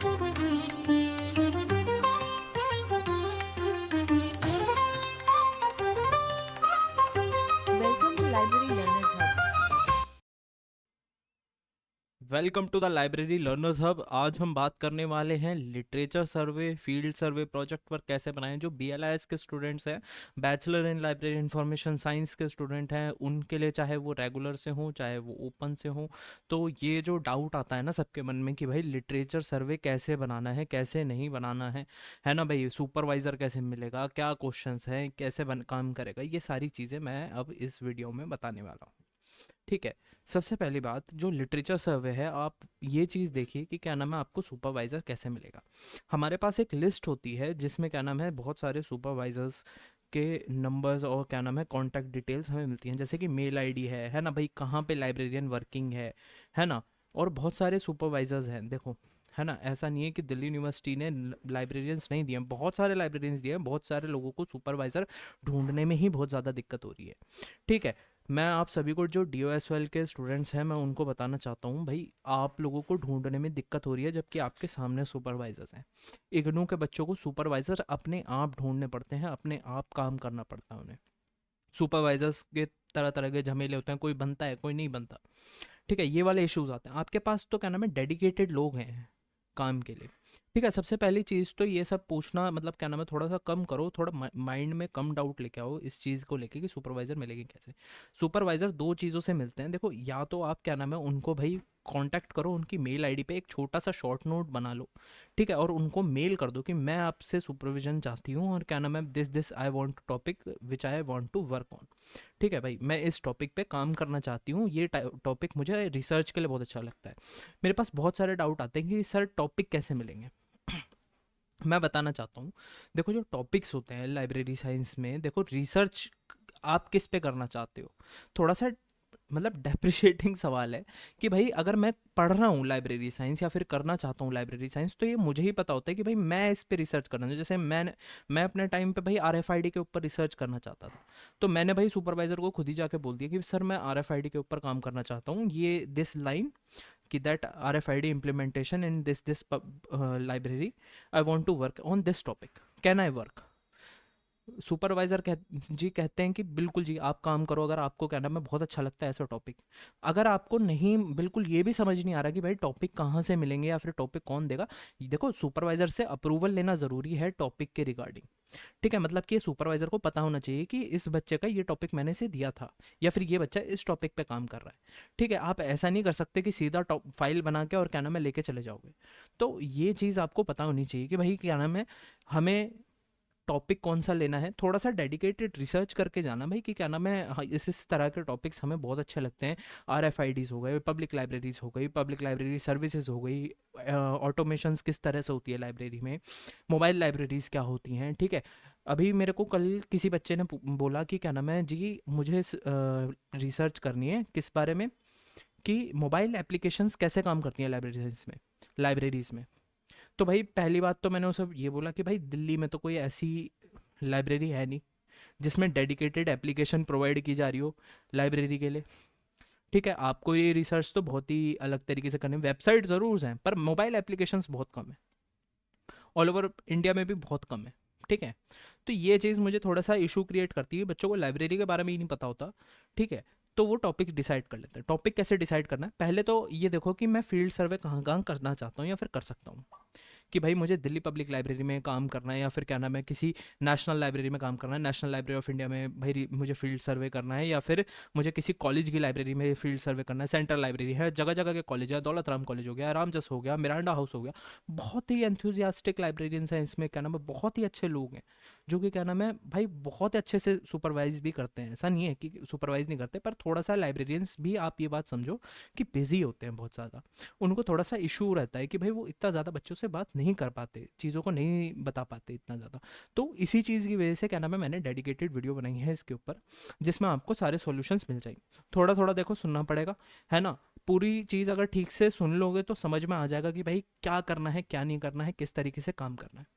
Welcome to Library Learners Hub. Welcome to the library learners hub. आज हम बात करने वाले हैं literature survey, field survey project पर कैसे बनाएं। जो BLIS के स्टूडेंट्स हैं, bachelor in library information science के स्टूडेंट हैं, उनके लिए चाहे वो रेगुलर से हो चाहे वो ओपन से हो, तो ये जो डाउट आता है ना सबके मन में कि भाई लिटरेचर सर्वे कैसे बनाना है, कैसे नहीं बनाना है ना भाई, सुपरवाइज़र कैसे मिलेगा, क्या क्वेश्चंस हैं, कैसे काम करेगा, ये सारी चीज़ें मैं अब इस वीडियो में बताने वाला हूँ। ठीक है। सबसे पहली बात, जो लिटरेचर सर्वे है, आप ये चीज़ देखिए कि क्या नाम है, आपको सुपरवाइज़र कैसे मिलेगा। हमारे पास एक लिस्ट होती है जिसमें क्या नाम है, बहुत सारे सुपरवाइज़र्स के नंबर्स और क्या नाम है कॉन्टैक्ट डिटेल्स हमें मिलती हैं, जैसे कि मेल आईडी है ना भाई, कहाँ पे लाइब्रेरियन वर्किंग है ना। और बहुत सारे सुपरवाइज़र्स हैं, देखो, है ना। ऐसा नहीं है कि दिल्ली यूनिवर्सिटी ने लाइब्रेरियंस नहीं दिए हैं, बहुत सारे लाइब्रेरियंस दिए हैं, बहुत सारे लोगों को सुपरवाइज़र ढूंढने में ही बहुत ज़्यादा दिक्कत हो रही है। ठीक है। मैं आप सभी को, जो DOSL के स्टूडेंट्स हैं, मैं उनको बताना चाहता हूँ भाई, आप लोगों को ढूंढने में दिक्कत हो रही है जबकि आपके सामने सुपरवाइजर्स हैं। इग्नू के बच्चों को सुपरवाइजर अपने आप ढूंढने पड़ते हैं, अपने आप काम करना पड़ता है उन्हें। सुपरवाइजर्स के तरह तरह के झमेले होते हैं, कोई बनता है कोई नहीं बनता। ठीक है, ये वाले इश्यूज आते हैं। आपके पास तो क्या नाम है, डेडिकेटेड लोग हैं काम के लिए। ठीक है, सबसे पहली चीज़ तो ये सब पूछना, मतलब क्या नाम है, थोड़ा सा कम करो, थोड़ा माइंड में कम डाउट लेके आओ इस चीज़ को लेके कि सुपरवाइज़र मिलेगी कैसे। सुपरवाइज़र दो चीज़ों से मिलते हैं, देखो, या तो आप क्या नाम है उनको भाई कांटेक्ट करो, उनकी मेल आईडी पे एक छोटा सा शॉर्ट नोट बना लो। ठीक है, और उनको मेल कर दो कि मैं आपसे सुपरविजन चाहती हूँ, और क्या नाम है, this this I want topic which I want to work on. ठीक है भाई, मैं इस टॉपिक पे काम करना चाहती हूँ, ये टॉपिक मुझे रिसर्च के लिए बहुत अच्छा लगता है। मेरे पास बहुत सारे डाउट आते हैं कि सर टॉपिक कैसे मिलेंगे। मैं बताना चाहता हूँ, देखो, जो टॉपिक्स होते हैं लाइब्रेरी साइंस में, देखो, रिसर्च आप किस पे करना चाहते हो, थोड़ा सा मतलब डेप्रिशिएटिंग सवाल है कि भाई अगर मैं पढ़ रहा हूँ लाइब्रेरी साइंस या फिर करना चाहता हूँ लाइब्रेरी साइंस, तो ये मुझे ही पता होता है कि भाई मैं इस पे रिसर्च करना है। जैसे मैं अपने टाइम पे भाई RFID के ऊपर रिसर्च करना चाहता था, तो मैंने भाई सुपरवाइज़र को खुद ही जाके बोल दिया कि सर मैं RFID के ऊपर काम करना चाहता हूँ, ये दिस लाइन कि that RFID implementation in this library, I want to work on this topic, can I work। Supervisor ji कहते हैं कि बिल्कुल जी, आप काम करो, अगर आपको कहना मैं बहुत अच्छा लगता है ऐसा टॉपिक। अगर आपको नहीं, बिल्कुल ये भी समझ नहीं आ रहा कि भाई टॉपिक कहाँ से मिलेंगे या फिर टॉपिक कौन देगा, देखो, सुपरवाइजर से अप्रूवल लेना ज़रूरी है टॉपिक के रिगार्डिंग। ठीक है, मतलब कि सुपरवाइजर को पता होना चाहिए कि इस बच्चे का ये टॉपिक मैंने इसे दिया था, या फिर ये बच्चा इस टॉपिक पे काम कर रहा है। ठीक है, आप ऐसा नहीं कर सकते कि सीधा फाइल बना के और क्या नाम है लेके चले जाओगे। तो ये चीज़ आपको पता होनी चाहिए कि भाई क्या नाम है, हमें टॉपिक कौन सा लेना है, थोड़ा सा डेडिकेटेड रिसर्च करके जाना भाई कि क्या नाम है, हाँ, इस तरह के टॉपिक्स हमें बहुत अच्छे लगते हैं। RFIDs हो गए, पब्लिक लाइब्रेरीज हो गई, पब्लिक लाइब्रेरी सर्विसेज हो गई, ऑटोमेशंस किस तरह से होती है लाइब्रेरी में, मोबाइल लाइब्रेरीज क्या होती हैं। ठीक है, अभी मेरे को कल किसी बच्चे ने बोला कि क्या नाम है जी, मुझे रिसर्च करनी है किस बारे में, कि मोबाइल एप्लीकेशंस कैसे काम करती हैं लाइब्रेरीज में। तो भाई पहली बात तो मैंने उसे ये बोला कि भाई दिल्ली में तो कोई ऐसी लाइब्रेरी है नहीं जिसमें डेडिकेटेड एप्लीकेशन प्रोवाइड की जा रही हो लाइब्रेरी के लिए। ठीक है, आपको ये रिसर्च तो बहुत ही अलग तरीके से करनी है, वेबसाइट ज़रूर हैं पर मोबाइल एप्लीकेशंस बहुत कम है, ऑल ओवर इंडिया में भी बहुत कम है। ठीक है, तो ये चीज़ मुझे थोड़ा सा इशू क्रिएट करती है, बच्चों को लाइब्रेरी के बारे में ही नहीं पता होता। ठीक है, तो वो टॉपिक डिसाइड कर लेते हैं। टॉपिक कैसे डिसाइड करना है, पहले तो ये देखो कि मैं फील्ड सर्वे कहाँ कहाँ करना चाहता हूँ या फिर कर सकता हूँ। कि भाई मुझे दिल्ली पब्लिक लाइब्रेरी में काम करना है, या फिर क्या नाम है किसी नेशनल लाइब्रेरी में काम करना है, नेशनल लाइब्रेरी ऑफ इंडिया में भाई मुझे फील्ड सर्वे करना है, या फिर मुझे किसी कॉलेज की लाइब्रेरी में फील्ड सर्वे करना है। सेंट्रल लाइब्रेरी है, जगह जगह के कॉलेज है, दौलत राम कॉलेज हो गया, रामजस हो गया, मिरांडा हाउस हो गया, बहुत ही एंथुजियास्टिक लाइब्रेरियंस हैं इसमें, क्या नाम है, बहुत ही अच्छे लोग हैं जो कि क्या नाम है भाई बहुत अच्छे से सुपरवाइज भी करते हैं। ऐसा नहीं है कि सुपरवाइज नहीं करते, पर थोड़ा सा लाइब्रेरियंस भी, आप ये बात समझो कि बिजी होते हैं बहुत ज़्यादा। उनको थोड़ा सा इशू रहता है कि भाई वो इतना ज़्यादा बच्चों से बात नहीं कर पाते, चीज़ों को नहीं बता पाते इतना ज़्यादा। तो इसी चीज़ की वजह से क्या नाम है, मैंने डेडिकेटेड वीडियो बनाई है इसके ऊपर, जिसमें आपको सारे सॉल्यूशंस मिल जाएंगे। थोड़ा थोड़ा देखो सुनना पड़ेगा, है ना। पूरी चीज़ अगर ठीक से सुन लोगे तो समझ में आ जाएगा कि भाई क्या करना है क्या नहीं करना है, किस तरीके से काम करना है।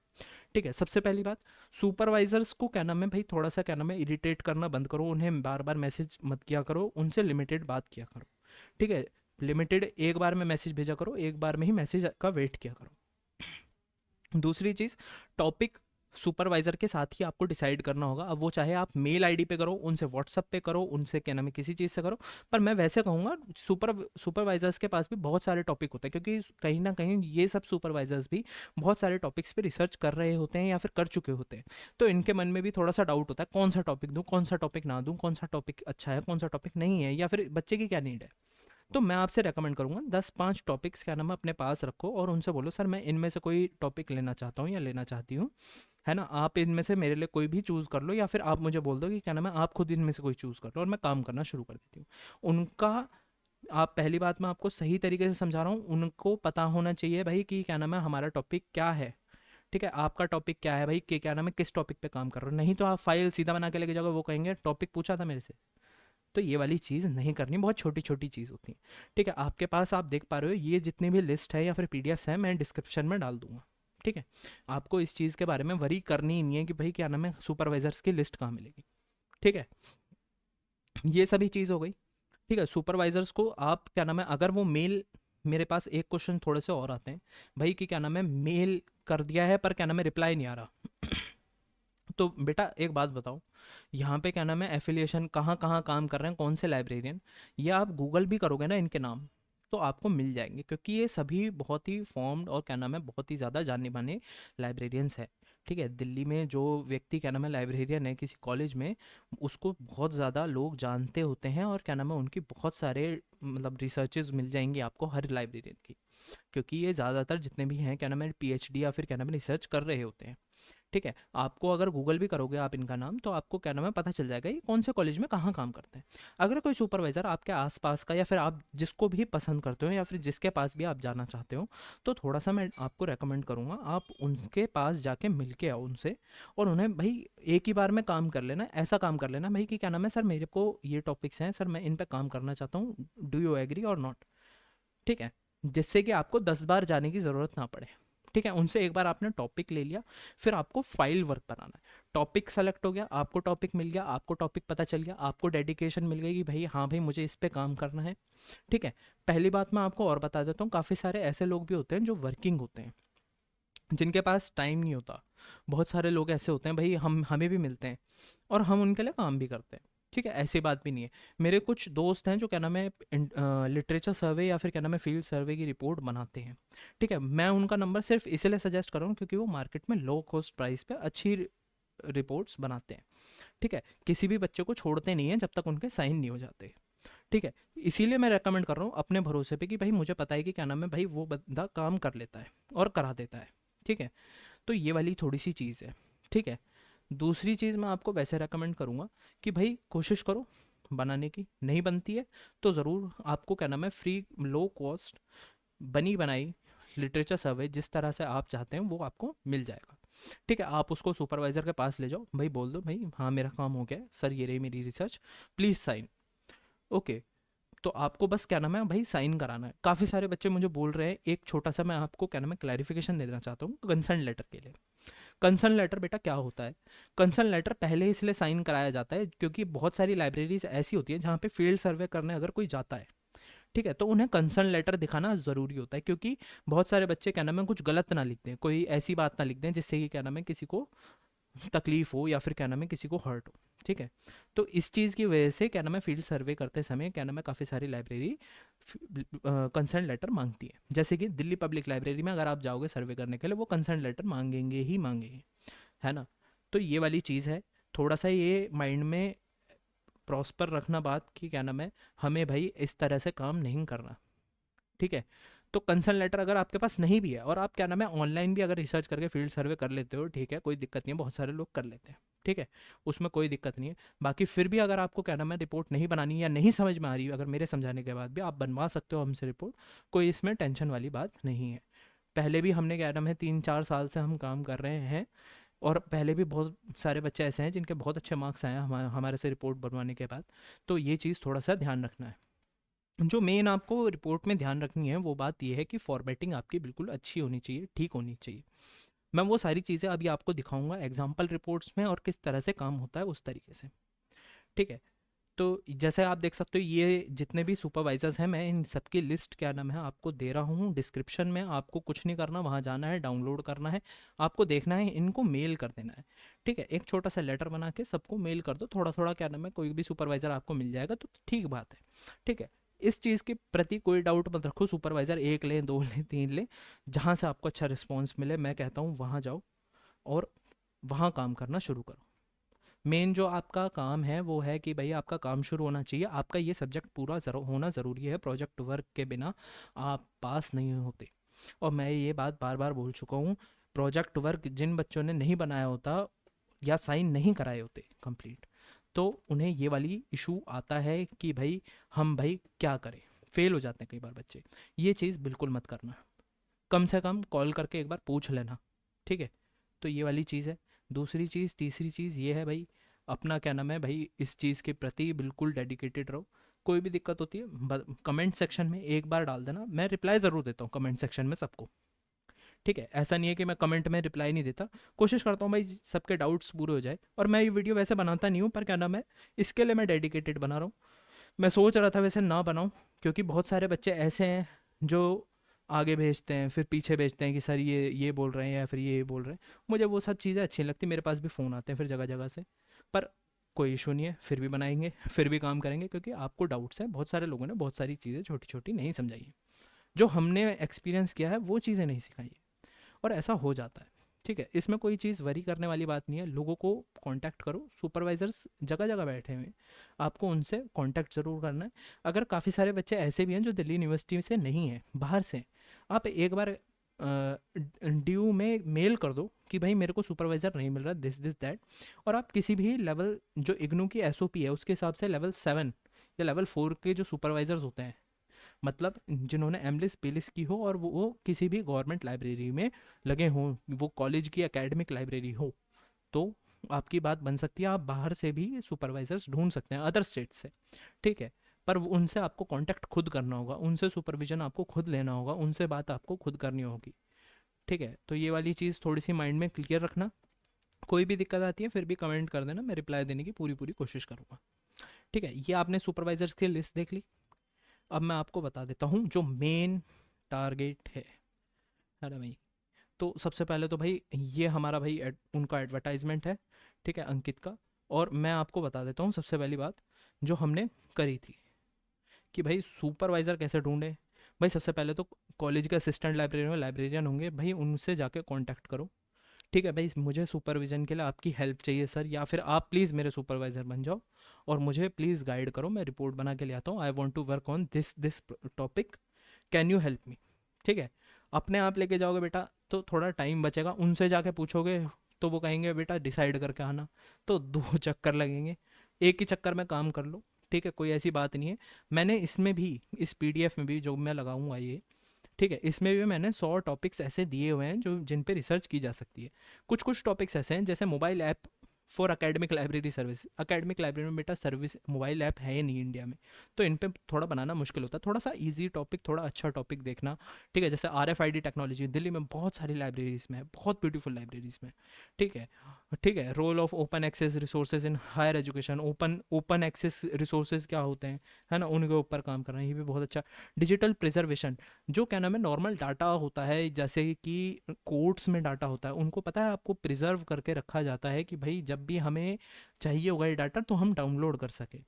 ठीक है, सबसे पहली बात, सुपरवाइजर्स को क्या नाम है भाई, थोड़ा सा क्या नाम है इरिटेट करना बंद करो, उन्हें बार बार मैसेज मत किया करो, उनसे लिमिटेड बात किया करो। ठीक है, लिमिटेड एक बार में मैसेज भेजा करो, एक बार में ही मैसेज का वेट किया करो। दूसरी चीज़, टॉपिक सुपरवाइज़र के साथ ही आपको डिसाइड करना होगा। अब वो चाहे आप मेल आईडी पे करो, उनसे व्हाट्सअप पे करो, उनसे क्या नाम है किसी चीज़ से करो, पर मैं वैसे कहूँगा सुपरवाइजर्स के पास भी बहुत सारे टॉपिक होते हैं, क्योंकि कहीं ना कहीं ये सब सुपरवाइजर्स भी बहुत सारे टॉपिक्स पे रिसर्च कर रहे होते हैं या फिर कर चुके होते हैं। तो इनके मन में भी थोड़ा सा डाउट होता है, कौन सा टॉपिक दूँ, कौन सा टॉपिक ना दूँ, कौन सा टॉपिक अच्छा है, कौन सा टॉपिक नहीं है, या फिर बच्चे की क्या नीड है। तो मैं आपसे रेकमेंड करूँगा 10-5 टॉपिक्स क्या नाम है अपने पास रखो, और उनसे बोलो सर मैं इनमें से कोई टॉपिक लेना चाहता हूँ या लेना चाहती हूँ, है ना, आप इनमें से मेरे लिए कोई भी चूज़ कर लो, या फिर आप मुझे बोल दो कि क्या नाम है आप खुद इनमें से कोई चूज़ कर लो, और मैं काम करना शुरू कर देती हूँ उनका। आप पहली बात मैं आपको सही तरीके से समझा रहा हूँ, उनको पता होना चाहिए भाई कि क्या नाम है हमारा टॉपिक क्या है। ठीक है, आपका टॉपिक क्या है भाई, कि क्या नाम है किस टॉपिक पे काम कर रहे हो, नहीं तो आप फाइल सीधा बना के लेके जाओगे, वो कहेंगे टॉपिक पूछा था मेरे से। तो ये वाली चीज़ नहीं करनी, बहुत छोटी छोटी चीज़ होती है। ठीक है, आपके पास आप देख पा रहे हो ये जितनी भी लिस्ट है या फिर पीडीएफ्स है मैं डिस्क्रिप्शन में डाल दूंगा। ठीक है, आपको इस चीज़ के बारे में वरी करनी ही नहीं है कि भाई क्या नाम है सुपरवाइजर्स की लिस्ट कहाँ मिलेगी। ठीक है, ये सभी चीज़ हो गई। ठीक है, सुपरवाइजर्स को आप क्या नाम है अगर वो मेल, मेरे पास एक क्वेश्चन थोड़े से और आते हैं भाई कि क्या नाम है मेल कर दिया है पर क्या नाम है रिप्लाई नहीं आ रहा। तो बेटा एक बात बताओ, यहाँ पे क्या नाम है एफिलिएशन कहाँ कहाँ काम कर रहे हैं, कौन से लाइब्रेरियन, ये आप गूगल भी करोगे ना इनके नाम, तो आपको मिल जाएंगे, क्योंकि ये सभी बहुत ही फॉर्म्ड और क्या नाम है बहुत ही ज़्यादा जाने माने लाइब्रेरियंस है। ठीक है, दिल्ली में जो व्यक्ति क्या नाम है लाइब्रेरियन है किसी कॉलेज में, उसको बहुत ज़्यादा लोग जानते होते हैं, और क्या नाम है उनकी बहुत सारे मतलब रिसर्चेज मिल जाएंगी आपको हर लाइब्रेरियन की, क्योंकि ये ज़्यादातर जितने भी हैं क्या नाम है पीएचडी या फिर क्या नाम है रिसर्च कर रहे होते हैं। ठीक है, आपको अगर गूगल भी करोगे आप इनका नाम, तो आपको क्या नाम है पता चल जाएगा ये कौन से कॉलेज में कहाँ काम करते हैं। अगर कोई सुपरवाइज़र आपके आसपास का, या फिर आप जिसको भी पसंद करते हो या फिर जिसके पास भी आप जाना चाहते हो, तो थोड़ा सा मैं आपको रेकमेंड करूँगा आप उनके पास जाके मिल के आओ उनसे, और उन्हें भाई एक ही बार में काम कर लेना, ऐसा काम कर लेना भाई कि क्या नाम है सर मेरे को ये टॉपिक्स हैं सर मैं इन पर काम करना चाहता हूँ, डू यू एग्री और नॉट। ठीक है, जिससे कि आपको 10 बार जाने की ज़रूरत ना पड़े। ठीक है, उनसे एक बार आपने टॉपिक ले लिया, फिर आपको फाइल वर्क बनाना है। टॉपिक सेलेक्ट हो गया, आपको टॉपिक मिल गया, आपको टॉपिक पता चल गया, आपको डेडिकेशन मिल गई कि भाई हाँ भाई मुझे इस पे काम करना है। ठीक है, पहली बात मैं आपको और बता देता हूँ, काफ़ी सारे ऐसे लोग भी होते हैं जो वर्किंग होते हैं, जिनके पास टाइम नहीं होता। बहुत सारे लोग ऐसे होते हैं भाई, हमें भी मिलते हैं और हम उनके लिए काम भी करते हैं। ठीक है, ऐसी बात भी नहीं है। मेरे कुछ दोस्त हैं जो क्या नाम है लिटरेचर सर्वे या फिर क्या नाम है फील्ड सर्वे की रिपोर्ट बनाते हैं। ठीक है, मैं उनका नंबर सिर्फ इसलिए सजेस्ट कर रहा हूँ क्योंकि वो मार्केट में लो कॉस्ट प्राइस पे अच्छी रिपोर्ट्स बनाते हैं। ठीक है, किसी भी बच्चे को छोड़ते नहीं हैं जब तक उनके साइन नहीं हो जाते। ठीक है, इसीलिए मैं रेकमेंड कर रहा हूँ अपने भरोसे पे कि भाई मुझे पता है कि क्या नाम है भाई वो बंदा काम कर लेता है और करा देता है। ठीक है, तो ये वाली थोड़ी सी चीज़ है। ठीक है, दूसरी चीज़ मैं आपको वैसे रेकमेंड करूँगा कि भाई कोशिश करो बनाने की, नहीं बनती है तो ज़रूर आपको क्या नाम है फ्री लो कॉस्ट बनी बनाई लिटरेचर सर्वे जिस तरह से आप चाहते हैं वो आपको मिल जाएगा। ठीक है, आप उसको सुपरवाइज़र के पास ले जाओ, भाई बोल दो भाई हाँ मेरा काम हो गया है सर, ये रही मेरी रिसर्च, प्लीज़ साइन। ओके, तो आपको बस क्या नाम है भाई साइन कराना है। काफ़ी सारे बच्चे मुझे बोल रहे हैं, एक छोटा सा मैं आपको क्या नाम है क्लैरिफिकेशन देना चाहता हूँ कंसर्न लेटर के लिए। कंसर्न लेटर बेटा क्या होता है, कंसर्न लेटर पहले इसलिए साइन कराया जाता है क्योंकि बहुत सारी लाइब्रेरीज ऐसी होती है जहाँ पे फील्ड सर्वे करने अगर कोई जाता है, ठीक है, तो उन्हें कंसर्न लेटर दिखाना ज़रूरी होता है, क्योंकि बहुत सारे बच्चे क्या नाम है कुछ गलत ना लिख दें, कोई ऐसी बात ना लिख दें जिससे कि क्या नाम है किसी को तकलीफ हो या फिर क्या नाम है किसी को हर्ट हो। ठीक है, तो इस चीज़ की वजह से क्या नाम है फील्ड सर्वे करते समय क्या नाम है काफ़ी सारी लाइब्रेरी कंसर्न लेटर मांगती है। जैसे कि दिल्ली पब्लिक लाइब्रेरी में अगर आप जाओगे सर्वे करने के लिए वो कंसर्न लेटर मांगेंगे ही मांगेंगे, है ना। तो ये वाली चीज़ है, थोड़ा सा ये माइंड में प्रॉस्पर रखना बात कि क्या नाम है हमें भाई इस तरह से काम नहीं करना। ठीक है, तो कंसर्न लेटर अगर आपके पास नहीं भी है और आप क्या नाम है ऑनलाइन भी अगर रिसर्च करके फील्ड सर्वे कर लेते हो, ठीक है, कोई दिक्कत नहीं है, बहुत सारे लोग कर लेते हैं। ठीक है, उसमें कोई दिक्कत नहीं है। बाकी फिर भी अगर आपको क्या नाम है रिपोर्ट नहीं बनानी या नहीं समझ में आ रही, अगर मेरे समझाने के बाद भी आप बनवा सकते हो हमसे रिपोर्ट, कोई इसमें टेंशन वाली बात नहीं है। पहले भी हमने क्या नाम है 3-4 साल से हम काम कर रहे हैं, और पहले भी बहुत सारे बच्चे ऐसे हैं जिनके बहुत अच्छे मार्क्स आए हैं हमारे से रिपोर्ट बनवाने के बाद। तो ये चीज़ थोड़ा सा ध्यान रखना है। जो मेन आपको रिपोर्ट में ध्यान रखनी है वो बात यह है कि फॉर्मेटिंग आपकी बिल्कुल अच्छी होनी चाहिए, ठीक होनी चाहिए। मैं वो सारी चीज़ें अभी आपको दिखाऊंगा एग्जाम्पल रिपोर्ट्स में और किस तरह से काम होता है उस तरीके से। ठीक है, तो जैसे आप देख सकते हो ये जितने भी सुपरवाइजर्स हैं, मैं इन सबकी लिस्ट क्या नाम है आपको दे रहा हूँ डिस्क्रिप्शन में। आपको कुछ नहीं करना, वहाँ जाना है, डाउनलोड करना है, आपको देखना है, इनको मेल कर देना है। ठीक है, एक छोटा सा लेटर बना के सबको मेल कर दो, थोड़ा थोड़ा क्या नाम है, कोई भी सुपरवाइजर आपको मिल जाएगा तो ठीक बात है। ठीक है, इस चीज़ के प्रति कोई डाउट मत रखो, सुपरवाइज़र एक लें, दो लें, तीन लें, जहाँ से आपको अच्छा रिस्पॉन्स मिले मैं कहता हूँ वहाँ जाओ और वहाँ काम करना शुरू करो। मेन जो आपका काम है वो है कि भाई आपका काम शुरू होना चाहिए, आपका ये सब्जेक्ट पूरा होना ज़रूरी है। प्रोजेक्ट वर्क के बिना आप पास नहीं होते। और मैं ये बात बार बार बोल चुका हूँ, प्रोजेक्ट वर्क जिन बच्चों ने नहीं बनाया होता या साइन नहीं कराए होते कंप्लीट, तो उन्हें ये वाली इशू आता है कि भाई हम भाई क्या करें, फेल हो जाते हैं कई बार बच्चे। ये चीज़ बिल्कुल मत करना, कम से कम कॉल करके एक बार पूछ लेना। ठीक है, तो ये वाली चीज़ है। दूसरी चीज़, तीसरी चीज़ ये है भाई, अपना क्या नाम है भाई, इस चीज़ के प्रति बिल्कुल डेडिकेटेड रहो। कोई भी दिक्कत होती है कमेंट सेक्शन में एक बार डाल देना, मैं रिप्लाई ज़रूर देता हूँ कमेंट सेक्शन में सबको। ठीक है, ऐसा नहीं है कि मैं कमेंट में रिप्लाई नहीं देता, कोशिश करता हूँ भाई सबके डाउट्स पूरे हो जाए। और मैं ये वीडियो वैसे बनाता नहीं हूँ, पर क्या नाम है, इसके लिए मैं डेडिकेटेड बना रहा हूँ। मैं सोच रहा था वैसे ना बनाऊँ, क्योंकि बहुत सारे बच्चे ऐसे हैं जो आगे भेजते हैं फिर पीछे भेजते हैं कि सर ये बोल रहे हैं या फिर ये बोल रहे हैं। मुझे वो सब चीज़ें अच्छी नहीं लगती, मेरे पास भी फ़ोन आते हैं फिर जगह जगह से। पर कोई इशू नहीं है, फिर भी बनाएंगे, फिर भी काम करेंगे, क्योंकि आपको डाउट्स हैं, बहुत सारे लोगों ने बहुत सारी चीज़ें छोटी छोटी नहीं समझाई है, जो हमने एक्सपीरियंस किया है वो चीज़ें नहीं सिखाई है, और ऐसा हो जाता है। ठीक है, इसमें कोई चीज़ वरी करने वाली बात नहीं है। लोगों को कांटेक्ट करो, सुपरवाइजर्स जगह जगह बैठे हुए हैं, आपको उनसे कांटेक्ट ज़रूर करना है। अगर काफ़ी सारे बच्चे ऐसे भी हैं जो दिल्ली यूनिवर्सिटी से नहीं हैं, बाहर से हैं, आप एक बार ड्यू में मेल कर दो कि भाई मेरे को सुपरवाइज़र नहीं मिल रहा, दिस दिस दैट। और आप किसी भी लेवल, जो इग्नू की एसओपी है उसके हिसाब से लेवल 7 या लेवल 4 के जो सुपरवाइजर्स होते हैं, मतलब जिन्होंने एमलिस पेलिस की हो और वो किसी भी गवर्नमेंट लाइब्रेरी में लगे हों, वो कॉलेज की एकेडमिक लाइब्रेरी हो, तो आपकी बात बन सकती है। आप बाहर से भी सुपरवाइजर्स ढूंढ सकते हैं, अदर स्टेट से। ठीक है, पर उनसे आपको कांटेक्ट खुद करना होगा, उनसे सुपरविजन आपको खुद लेना होगा, उनसे बात आपको खुद करनी होगी। ठीक है, तो ये वाली चीज़ थोड़ी सी माइंड में क्लियर रखना। कोई भी दिक्कत आती है फिर भी कमेंट कर देना, मैं रिप्लाई देने की पूरी पूरी कोशिश करूँगा। ठीक है, ये आपने सुपरवाइजर्स की लिस्ट देख ली। अब मैं आपको बता देता हूँ जो मेन टारगेट है ना भाई। तो सबसे पहले तो भाई ये हमारा भाई उनका एडवर्टाइजमेंट है, ठीक है, अंकित का। और मैं आपको बता देता हूँ सबसे पहली बात जो हमने करी थी कि भाई सुपरवाइज़र कैसे ढूंढे। भाई सबसे पहले तो कॉलेज के असिस्टेंट लाइब्रेरियन में लाइब्रेरियन होंगे भाई, उनसे जाके कांटेक्ट करो। ठीक है भाई, मुझे सुपरविजन के लिए आपकी हेल्प चाहिए सर, या फिर आप प्लीज़ मेरे सुपरवाइज़र बन जाओ और मुझे प्लीज़ गाइड करो, मैं रिपोर्ट बना के ले आता हूँ, I want to work on this this topic, can you help me. ठीक है, अपने आप लेके जाओगे बेटा तो थोड़ा टाइम बचेगा, उनसे जाके पूछोगे तो वो कहेंगे बेटा डिसाइड करके आना, तो दो चक्कर लगेंगे, एक ही चक्कर में काम कर लो। ठीक है, कोई ऐसी बात नहीं है। मैंने इसमें भी, इस पीडीएफ में भी जो मैं लगाऊंगा ये, ठीक है, इसमें भी मैंने 100 टॉपिक्स ऐसे दिए हुए हैं जो जिन पे रिसर्च की जा सकती है। कुछ कुछ टॉपिक्स ऐसे हैं जैसे mobile app for academic library service. Academic library में बेटा सर्विस मोबाइल ऐप है ही नहीं इंडिया में, तो इन पे थोड़ा बनाना मुश्किल होता है। थोड़ा सा इजी टॉपिक, थोड़ा अच्छा टॉपिक देखना। ठीक है, जैसे RFID टेक्नोलॉजी दिल्ली में बहुत सारी लाइब्रेरीज में है, बहुत ब्यूटीफुल लाइब्रेरीज में। ठीक है, ठीक है, role of open access resources in higher education, open access resources क्या होते हैं, है ना, उनके ऊपर काम करना, ये भी बहुत अच्छा। डिजिटल प्रिजर्वेशन, जो क्या नाम है नॉर्मल डाटा होता है, जैसे कि कोर्ट्स में डाटा होता है, उनको पता है आपको प्रिजर्व करके रखा जाता है कि भाई जब भी हमें चाहिए होगा ये डाटा तो हम डाउनलोड कर सके।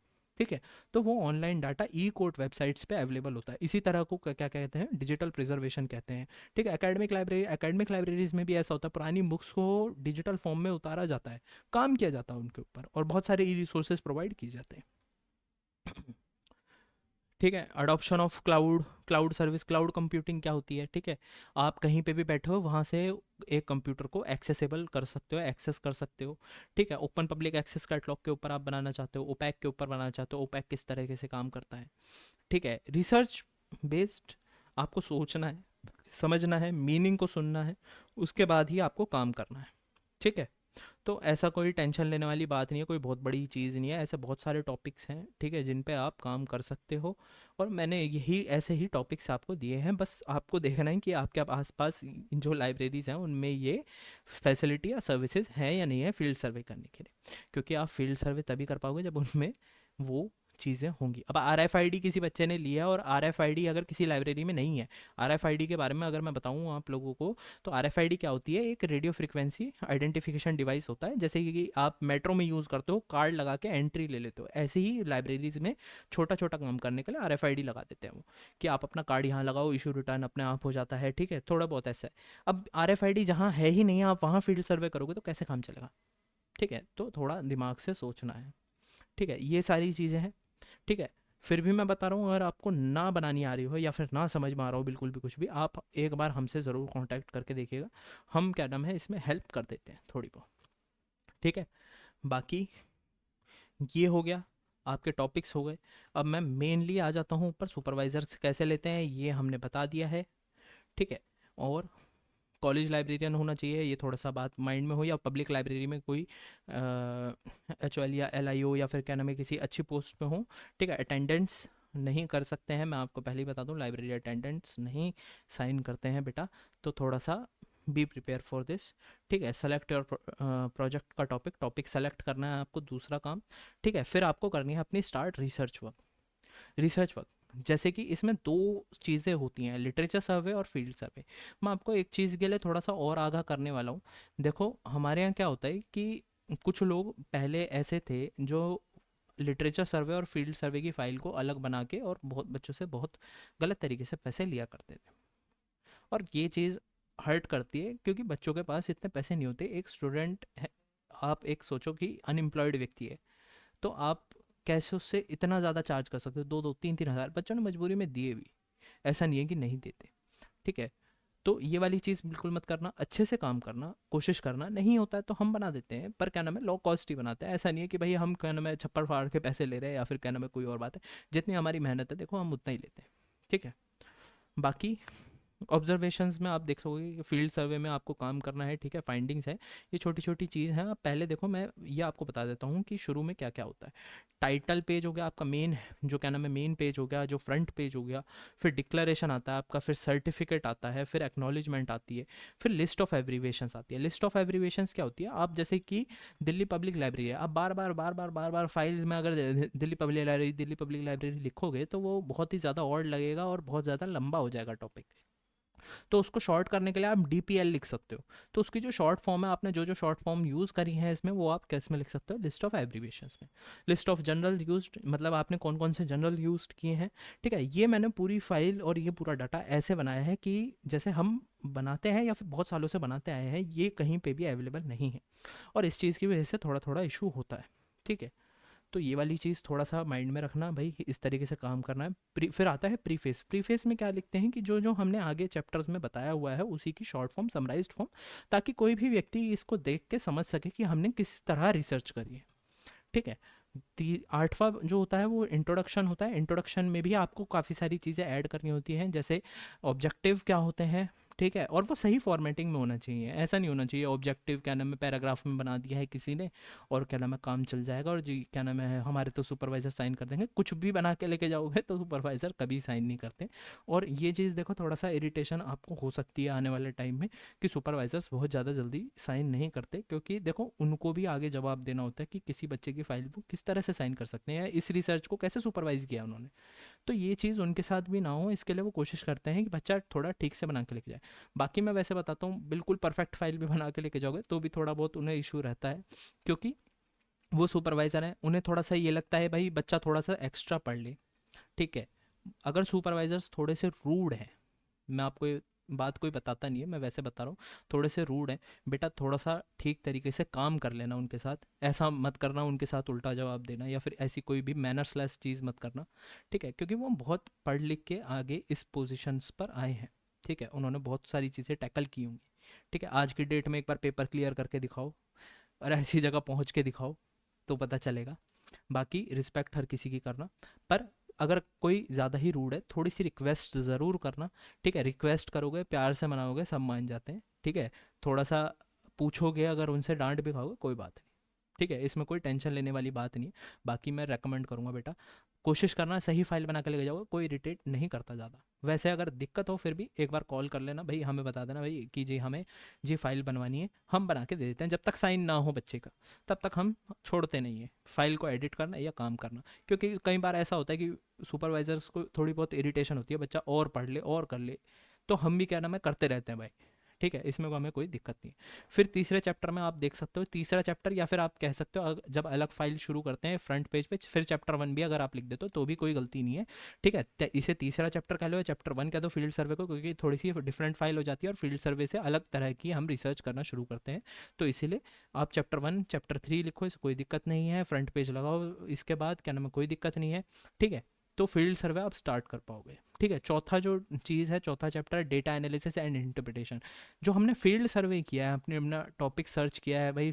ठीक है, तो वो ऑनलाइन डाटा ई कोर्ट वेबसाइट्स पे अवेलेबल होता है, इसी तरह को क्या कहते हैं, डिजिटल प्रिजर्वेशन कहते हैं। ठीक है, एकेडमिक लाइब्रेरीज में भी ऐसा होता है, पुरानी बुक्स को डिजिटल फॉर्म में उतारा जाता है, काम किया जाता है उनके ऊपर, और बहुत सारे ई रिसोर्सेज प्रोवाइड किए जाते हैं। ठीक है, adoption of cloud service, cloud computing क्या होती है। ठीक है, आप कहीं पे भी बैठे हो वहाँ से एक कंप्यूटर को एक्सेसिबल कर सकते हो, एक्सेस कर सकते हो। ठीक है, ओपन पब्लिक एक्सेस कैटलॉग के ऊपर आप बनाना चाहते हो, ओपैक के ऊपर बनाना चाहते हो, ओपैक किस तरीके से काम करता है। ठीक है, रिसर्च बेस्ड, आपको सोचना है, समझना है, मीनिंग को सुनना है, उसके बाद ही आपको काम करना है। ठीक है, तो ऐसा कोई टेंशन लेने वाली बात नहीं है, कोई बहुत बड़ी चीज़ नहीं है, ऐसे बहुत सारे टॉपिक्स हैं, ठीक है, जिन पे आप काम कर सकते हो। और मैंने यही ऐसे ही टॉपिक्स आपको दिए हैं, बस आपको देखना है कि आपके आसपास जो लाइब्रेरीज़ हैं उनमें ये फैसिलिटी या सर्विसेज हैं या नहीं है फील्ड सर्वे करने के लिए, क्योंकि आप फील्ड सर्वे तभी कर पाओगे जब उनमें वो चीज़ें होंगी। अब RFID किसी बच्चे ने लिया और RFID अगर किसी लाइब्रेरी में नहीं है, RFID के बारे में अगर मैं बताऊँ आप लोगों को, तो RFID क्या होती है, एक रेडियो फ्रिक्वेंसी आइडेंटिफिकेशन डिवाइस होता है। जैसे कि आप मेट्रो में यूज़ करते हो, कार्ड लगा के एंट्री ले लेते हो, ऐसे ही लाइब्रेरीज में छोटा छोटा काम करने के लिए RFID लगा देते हैं वो, कि आप अपना कार्ड यहाँ लगाओ, इशू रिटर्न अपने आप हो जाता है, ठीक है, थोड़ा बहुत ऐसा है। अब RFID जहाँ है ही नहीं, आप वहाँ फील्ड सर्वे करोगे तो कैसे काम चलेगा, ठीक है, तो थोड़ा दिमाग से सोचना है, ठीक है, ये सारी चीज़ें हैं, ठीक है। फिर भी मैं बता रहा हूँ, अगर आपको ना बनानी आ रही हो या फिर ना समझ में आ रहा हो बिल्कुल भी कुछ भी, आप एक बार हमसे ज़रूर कांटेक्ट करके देखिएगा, हम क्या नाम है इसमें हेल्प कर देते हैं थोड़ी बहुत, ठीक है। बाकी ये हो गया, आपके टॉपिक्स हो गए। अब मैं मेनली आ जाता हूँ ऊपर, सुपरवाइजर्स कैसे लेते हैं ये हमने बता दिया है, ठीक है। और कॉलेज लाइब्रेरियन होना चाहिए, ये थोड़ा सा बात माइंड में हो, या पब्लिक लाइब्रेरी में कोई HOL या LIO या फिर क्या नाम है किसी अच्छी पोस्ट पे हो, ठीक है। अटेंडेंस नहीं कर सकते हैं, मैं आपको पहले ही बता दूं, लाइब्रेरी अटेंडेंस नहीं साइन करते हैं बेटा, तो थोड़ा सा बी प्रिपेयर फॉर दिस, ठीक है। सेलेक्ट योर प्रोजेक्ट का टॉपिक सेलेक्ट करना है आपको, दूसरा काम, ठीक है। फिर आपको करनी है अपनी स्टार्ट रिसर्च वर्क। जैसे कि इसमें दो चीज़ें होती हैं, लिटरेचर सर्वे और फील्ड सर्वे। मैं आपको एक चीज़ के लिए थोड़ा सा और आगाह करने वाला हूँ। देखो हमारे यहाँ क्या होता है कि कुछ लोग पहले ऐसे थे जो लिटरेचर सर्वे और फील्ड सर्वे की फ़ाइल को अलग बना के और बहुत बच्चों से बहुत गलत तरीके से पैसे लिया करते थे, और ये चीज़ हर्ट करती है क्योंकि बच्चों के पास इतने पैसे नहीं होते। एक स्टूडेंट है, आप एक सोचो कि अनएम्प्लॉयड व्यक्ति है, तो आप कैसे उससे इतना ज़्यादा चार्ज कर सकते हो, 2-3 हज़ार बच्चों ने मजबूरी में दिए भी, ऐसा नहीं है कि नहीं देते, ठीक है। तो ये वाली चीज़ बिल्कुल मत करना, अच्छे से काम करना, कोशिश करना, नहीं होता है तो हम बना देते हैं, पर क्या नाम है लो कॉस्ट ही बनाते हैं। ऐसा नहीं है कि भाई हम क्या नाम है छप्पड़ फाड़ के पैसे ले रहे हैं या फिर क्या नाम है कोई और बात है, जितनी हमारी मेहनत है देखो हम उतना ही लेते हैं, ठीक है। बाकी ऑब्जर्वेशंस में आप देख सकोगे कि फील्ड सर्वे में आपको काम करना है, ठीक है। फाइंडिंग्स है, ये छोटी छोटी चीज़ हैं। आप पहले देखो, मैं ये आपको बता देता हूँ कि शुरू में क्या क्या होता है। टाइटल पेज हो गया आपका मेन, जो क्या नाम है मेन पेज हो गया, जो फ्रंट पेज हो गया, फिर डिक्लेरेशन आता है आपका, फिर सर्टिफिकेट आता है, फिर एक्नॉलेजमेंट आती है, फिर लिस्ट ऑफ एब्रीवेशंस आती है। लिस्ट ऑफ एब्रीवेशंस क्या होती है, आप जैसे कि दिल्ली पब्लिक लाइब्रेरी है, आप बार बार फाइल में अगर दिल्ली पब्लिक लाइब्रेरी लिखोगे तो वो बहुत ही ज़्यादा ऑड लगेगा और बहुत ज़्यादा लंबा हो जाएगा टॉपिक। तो उसको शॉर्ट करने के लिए आप DPL लिख सकते हो, तो उसकी जो शॉर्ट फॉर्म है, आपने जो जो शॉर्ट फॉर्म यूज़ करी है इसमें, वो आप किस में लिख सकते हो, लिस्ट ऑफ एब्रीवेशंस में। लिस्ट ऑफ जनरल यूज्ड, मतलब आपने कौन कौन से जनरल यूज्ड किए हैं, ठीक है। ये मैंने पूरी फाइल और ये पूरा डाटा ऐसे बनाया है कि जैसे हम बनाते हैं या फिर बहुत सालों से बनाते आए हैं, ये कहीं पे भी अवेलेबल नहीं है, और इस चीज़ की वजह से थोड़ा थोड़ा इशू होता है, ठीक है। तो ये वाली चीज़ थोड़ा सा माइंड में रखना भाई, इस तरीके से काम करना है। फिर आता है प्रीफेस। प्रीफेस में क्या लिखते हैं कि जो जो हमने आगे चैप्टर्स में बताया हुआ है उसी की शॉर्ट फॉर्म, समराइज्ड फॉर्म, ताकि कोई भी व्यक्ति इसको देख के समझ सके कि हमने किस तरह रिसर्च करी है, ठीक है। 8वां जो होता है वो इंट्रोडक्शन होता है। इंट्रोडक्शन में भी आपको काफ़ी सारी चीज़ें ऐड करनी होती हैं, जैसे ऑब्जेक्टिव क्या होते हैं, ठीक है, और वो सही फॉर्मेटिंग में होना चाहिए। ऐसा नहीं होना चाहिए ऑब्जेक्टिव क्या नाम है पैराग्राफ में बना दिया है किसी ने और क्या नाम है काम चल जाएगा, और जी क्या नाम है हमारे तो सुपरवाइज़र साइन कर देंगे। कुछ भी बना के लेके जाओगे तो सुपरवाइज़र कभी साइन नहीं करते। और ये चीज़ देखो, थोड़ा सा इरिटेशन आपको हो सकती है आने वाले टाइम में कि सुपरवाइजर्स बहुत ज़्यादा जल्दी साइन नहीं करते, क्योंकि देखो उनको भी आगे जवाब देना होता है कि किसी बच्चे की फाइल को किस तरह से साइन कर सकते हैं, इस रिसर्च को कैसे सुपरवाइज किया उन्होंने। तो ये चीज़ उनके साथ भी ना हो, इसके लिए वो कोशिश करते हैं कि बच्चा थोड़ा ठीक से बना के लेके जाए। बाकी मैं वैसे बताता हूँ, बिल्कुल परफेक्ट फाइल भी बना के लेके जाओगे तो भी थोड़ा बहुत उन्हें इशू रहता है, क्योंकि वो सुपरवाइज़र है, उन्हें थोड़ा सा ये लगता है भाई बच्चा थोड़ा सा एक्स्ट्रा पढ़ ले, ठीक है। अगर सुपरवाइजर्स थोड़े से रूड हैं, मैं आपको ये बात कोई बताता नहीं है, मैं वैसे बता रहा हूँ, थोड़े से रूड हैं बेटा, थोड़ा सा ठीक तरीके से काम कर लेना उनके साथ। ऐसा मत करना उनके साथ उल्टा जवाब देना या फिर ऐसी कोई भी मैनर्स लेस चीज़ मत करना, ठीक है, क्योंकि वो बहुत पढ़ लिख के आगे इस पोजीशंस पर आए हैं, ठीक है। उन्होंने बहुत सारी चीज़ें टैकल की होंगी, ठीक है। आज की डेट में एक बार पेपर क्लियर करके दिखाओ और ऐसी जगह पहुँच के दिखाओ तो पता चलेगा। बाकी रिस्पेक्ट हर किसी की करना, पर अगर कोई ज़्यादा ही रूड है थोड़ी सी रिक्वेस्ट ज़रूर करना, ठीक है। रिक्वेस्ट करोगे, प्यार से मनाओगे, सब मान जाते हैं, ठीक है। थोड़ा सा पूछोगे, अगर उनसे डांट भी खाओगे कोई बात नहीं, ठीक है, इसमें कोई टेंशन लेने वाली बात नहीं है। बाकी मैं रेकमेंड करूँगा बेटा, कोशिश करना सही फाइल बना के लेके जाओगे, कोई इरिटेट नहीं करता ज़्यादा। वैसे अगर दिक्कत हो फिर भी एक बार कॉल कर लेना भाई, हमें बता देना भाई कि जी हमें जी फाइल बनवानी है, हम बना के दे देते हैं। जब तक साइन ना हो बच्चे का तब तक हम छोड़ते नहीं है फाइल को एडिट करना या काम करना। क्योंकि कई बार ऐसा होता है कि सुपरवाइजर्स को थोड़ी बहुत इरिटेशन होती है, बच्चा और पढ़ ले और कर ले, तो हम भी क्या नाम है करते रहते हैं भाई। ठीक है, इसमें हमें कोई दिक्कत नहीं है। फिर तीसरे चैप्टर में आप देख सकते हो, तीसरा चैप्टर या फिर आप कह सकते हो जब अलग फाइल शुरू करते हैं फ्रंट पेज पे फिर चैप्टर 1 भी अगर आप लिख देते हो तो भी कोई गलती नहीं है। ठीक है, इसे तीसरा चैप्टर कह लो या चैप्टर 1 कह दो फील्ड सर्वे को, क्योंकि थोड़ी सी डिफरेंट फाइल हो जाती है और फील्ड सर्वे से अलग तरह की हम रिसर्च करना शुरू करते हैं। तो इसीलिए आप चैप्टर 1 चैप्टर 3 लिखो, इसे कोई दिक्कत नहीं है, फ्रंट पेज लगाओ, इसके बाद क्या नाम है कोई दिक्कत नहीं है। ठीक है, तो फील्ड सर्वे आप स्टार्ट कर पाओगे। ठीक है, चौथा जो चीज़ है, चौथा चैप्टर है डेटा एनालिसिस एंड इंटरप्रिटेशन। जो हमने फील्ड सर्वे किया है, अपने अपना टॉपिक सर्च किया है भाई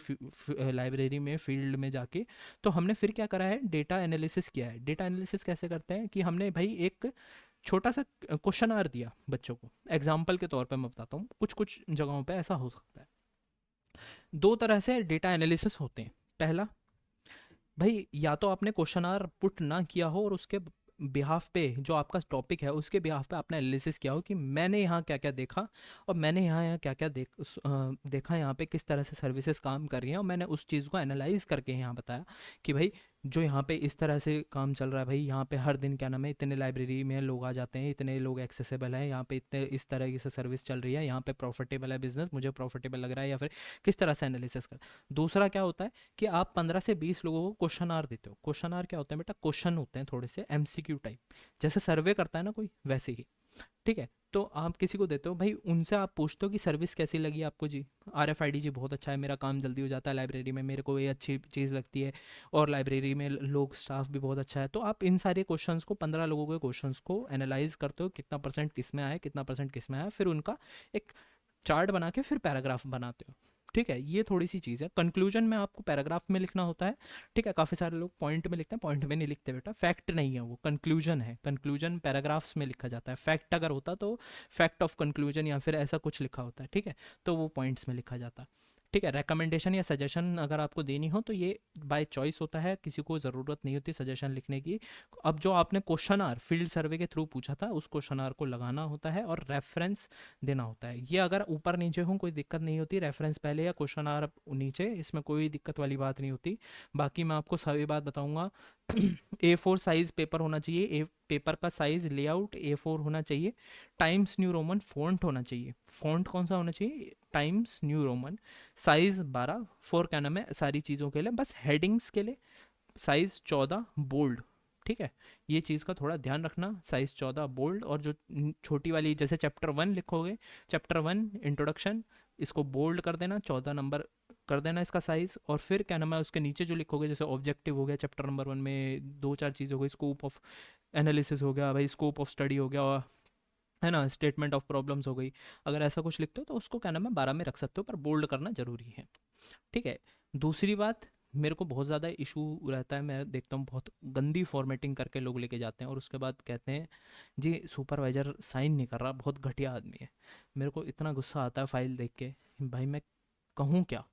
लाइब्रेरी में फील्ड में जाके, तो हमने फिर क्या करा है, डेटा एनालिसिस किया है। डेटा एनालिसिस कैसे करते हैं कि हमने भाई एक छोटा सा क्वेश्चन आर दिया बच्चों को, एग्जाम्पल के तौर पर मैं बताता हूँ, कुछ कुछ जगहों पर ऐसा हो सकता है। दो तरह से डेटा एनालिसिस होते हैं। पहला भाई, या तो आपने क्वेश्चन आर पुट ना किया हो और उसके बिहाफ पे जो आपका टॉपिक है उसके बिहाफ पे आपने एनालिसिस किया हो कि मैंने यहाँ क्या क्या देखा और मैंने यहाँ क्या क्या देखा, यहाँ पे किस तरह से सर्विसेज काम कर रही हैं, और मैंने उस चीज़ को एनालाइज करके यहाँ बताया कि भाई जो यहाँ पे इस तरह से काम चल रहा है, भाई यहाँ पे हर दिन क्या नाम है इतने लाइब्रेरी में लोग आ जाते हैं, इतने लोग एक्सेसिबल हैं, यहाँ पे इतने इस तरह की से सर्विस चल रही है, यहाँ पे प्रॉफिटेबल है बिजनेस, मुझे प्रॉफिटेबल लग रहा है, या फिर किस तरह से एनालिसिस कर। दूसरा क्या होता है कि आप 15 से 20 लोगों को क्वेश्चन आर देते हो। क्वेश्चन आर क्या होता है बेटा, क्वेश्चन होते हैं थोड़े से एमसीक्यू टाइप, जैसे सर्वे करता है ना कोई, वैसे ही। ठीक है, तो आप किसी को देते हो भाई, उनसे आप पूछते हो कि सर्विस कैसी लगी आपको जी, RFID जी बहुत अच्छा है, मेरा काम जल्दी हो जाता है लाइब्रेरी में, मेरे को ये अच्छी चीज़ लगती है, और लाइब्रेरी में लोग स्टाफ भी बहुत अच्छा है। तो आप इन सारे क्वेश्चंस को, 15 लोगों के क्वेश्चंस को एनालाइज करते हो, कितना परसेंट किस में आया, कितना परसेंट किस में आया, फिर उनका एक चार्ट बना के फिर पैराग्राफ बनाते हो। ठीक है, ये थोड़ी सी चीज़ है। कंक्लूजन में आपको पैराग्राफ में लिखना होता है। ठीक है, काफ़ी सारे लोग पॉइंट में लिखते हैं, पॉइंट में नहीं लिखते बेटा, फैक्ट नहीं है वो, कंक्लूजन है। कंक्लूजन पैराग्राफ्स में लिखा जाता है, फैक्ट अगर होता तो फैक्ट ऑफ कंक्लूजन या फिर ऐसा कुछ लिखा होता है। ठीक है, तो वो पॉइंट्स में लिखा जाता है। ठीक है, रेकमेंडेशन या सजेशन अगर आपको देनी हो तो ये बाय चॉइस होता है, किसी को ज़रूरत नहीं होती सजेशन लिखने की। अब जो आपने क्वेश्चन आर फील्ड सर्वे के थ्रू पूछा था, उस क्वेश्चन आर को लगाना होता है और रेफरेंस देना होता है। ये अगर ऊपर नीचे हो कोई दिक्कत नहीं होती, रेफरेंस पहले या क्वेश्चन आर नीचे, इसमें कोई दिक्कत वाली बात नहीं होती। बाकी मैं आपको सभी बात बताऊंगा। A4 साइज पेपर होना चाहिए, पेपर का साइज लेआउट A4 होना चाहिए, टाइम्स न्यू रोमन फ़ॉन्ट होना चाहिए। फ़ॉन्ट कौन सा होना चाहिए, टाइम्स न्यू रोमन, साइज 12, 4 क्या नाम है सारी चीज़ों के लिए, बस हेडिंग्स के लिए साइज 14 बोल्ड। ठीक है, ये चीज़ का थोड़ा ध्यान रखना, साइज 14 बोल्ड, और जो छोटी वाली जैसे चैप्टर 1 लिखोगे, चैप्टर 1 इंट्रोडक्शन, इसको बोल्ड कर देना, 14 नंबर कर देना इसका साइज़। और फिर क्या नाम है उसके नीचे जो लिखोगे, जैसे ऑब्जेक्टिव हो गया चैप्टर नंबर 1 में, दो चार चीज़ हो गई, स्कोप ऑफ एनालिसिस हो गया भाई, स्कोप ऑफ स्टडी हो गया, है ना, स्टेटमेंट ऑफ प्रॉब्लम्स हो गई। अगर ऐसा कुछ लिखते हो तो उसको क्या नाम है 12 में रख सकते हो, पर बोल्ड करना जरूरी है। ठीक है, दूसरी बात, मेरे को बहुत ज़्यादा इशू रहता है, मैं देखता हूँ बहुत गंदी फॉर्मेटिंग करके लोग लेके जाते हैं और उसके बाद कहते हैं जी सुपरवाइज़र साइन नहीं कर रहा, बहुत घटिया आदमी है। मेरे को इतना गुस्सा आता है फाइल देख के, भाई मैं कहूँ क्या,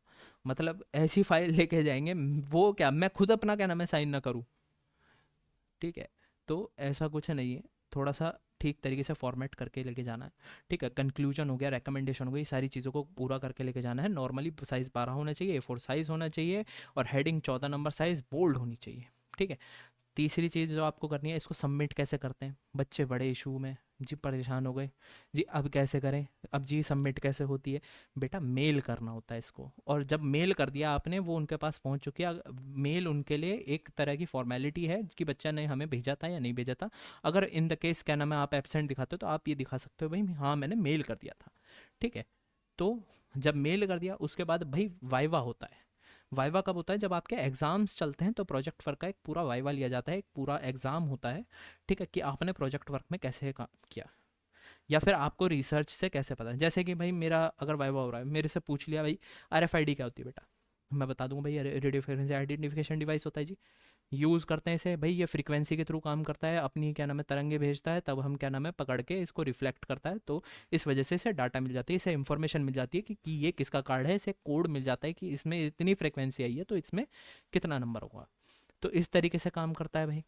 मतलब ऐसी फाइल लेके जाएंगे, वो क्या मैं खुद अपना क्या नाम है साइन ना करूँ। ठीक है, तो ऐसा कुछ नहीं है, थोड़ा सा ठीक तरीके से फॉर्मेट करके लेके जाना है। ठीक है, कंक्लूजन हो गया, रिकमेंडेशन हो गई, सारी चीज़ों को पूरा करके लेके जाना है। नॉर्मली साइज़ 12 होना चाहिए, A4 साइज़ होना चाहिए, और हेडिंग 14 नंबर साइज़ बोल्ड होनी चाहिए। ठीक है, तीसरी चीज़ जो आपको करनी है, इसको सबमिट कैसे करते हैं, बच्चे बड़े इशू में जी परेशान हो गए जी, अब कैसे करें, अब जी सबमिट कैसे होती है। बेटा मेल करना होता है इसको, और जब मेल कर दिया आपने, वो उनके पास पहुंच चुकी है, मेल उनके लिए एक तरह की फॉर्मेलिटी है कि बच्चा ने हमें भेजा था या नहीं भेजा था। अगर इन द केस क्या नाम है आप एबसेंट दिखाते हो तो आप ये दिखा सकते हो भाई हाँ मैंने मेल कर दिया था। ठीक है, तो जब मेल कर दिया उसके बाद भाई वाइवा होता है। वाइवा कब होता है, जब आपके एग्जाम्स चलते हैं तो प्रोजेक्ट वर्क का एक पूरा वाइवा लिया जाता है, एक पूरा एग्जाम होता है। ठीक है, कि आपने प्रोजेक्ट वर्क में कैसे काम किया, या फिर आपको रिसर्च से कैसे पता। जैसे कि भाई मेरा अगर वाइवा हो रहा है, मेरे से पूछ लिया भाई RFID क्या होती है बेटा, मैं बता दूंगा भाई रेडियो फ्रिक्वेंसी आइडेंटिफिकेशन डिवाइस होता है जी। यूज़ करते हैं इसे भाई, ये फ्रीक्वेंसी के थ्रू काम करता है, अपनी क्या नाम है तरंगे भेजता है, तब हम क्या नाम है पकड़ के इसको रिफ्लेक्ट करता है, तो इस वजह से इसे डाटा मिल जाती है, इसे इन्फॉर्मेशन मिल जाती है कि ये किसका कार्ड है, इसे कोड मिल जाता है कि इसमें इतनी फ्रिक्वेंसी आई है तो इसमें कितना नंबर होगा। तो इस तरीके से काम करता है भाई।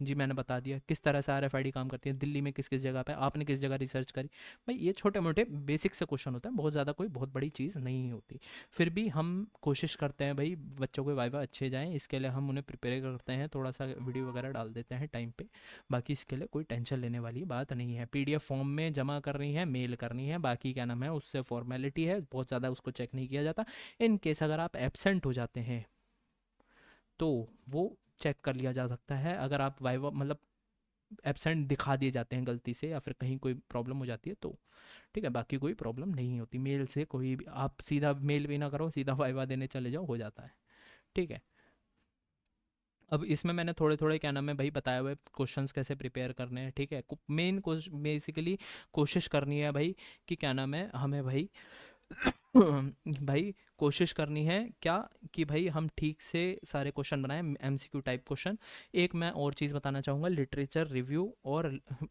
जी मैंने बता दिया किस तरह से आरएफआईडी काम करती है, दिल्ली में किस किस जगह पे, आपने किस जगह रिसर्च करी। भाई ये छोटे मोटे बेसिक से क्वेश्चन होता है, बहुत ज़्यादा कोई बहुत बड़ी चीज़ नहीं होती। फिर भी हम कोशिश करते हैं भाई बच्चों के वाइवा अच्छे जाएं, इसके लिए हम उन्हें प्रिपेयर करते हैं, थोड़ा सा वीडियो वगैरह डाल देते हैं टाइम पे। बाकी इसके लिए कोई टेंशन लेने वाली बात नहीं है। पीडीएफ फॉर्म में जमा करनी है, मेल करनी है, बाकी क्या नाम है उससे फॉर्मेलिटी है, बहुत ज़्यादा उसको चेक नहीं किया जाता। इन केस अगर आप एबसेंट हो जाते हैं तो वो चेक कर लिया जा सकता है। अगर आप वाइवा मतलब एब्सेंट दिखा दिए जाते हैं गलती से या फिर कहीं कोई प्रॉब्लम हो जाती है तो ठीक है, बाकी कोई प्रॉब्लम नहीं होती। मेल से कोई भी आप सीधा मेल भी ना करो, सीधा वाइवा देने चले जाओ, हो जाता है। ठीक है, अब इसमें मैंने थोड़े थोड़े क्या नाम है भाई बताया हुआ है क्वेश्चंस कैसे प्रिपेयर करने हैं। ठीक है, मेन बेसिकली कोशिश करनी है भाई कि क्या नाम है हमें भाई भाई कोशिश करनी है क्या कि भाई हम ठीक से सारे क्वेश्चन बनाएं, एमसीक्यू टाइप क्वेश्चन। एक मैं और चीज़ बताना चाहूँगा, लिटरेचर रिव्यू और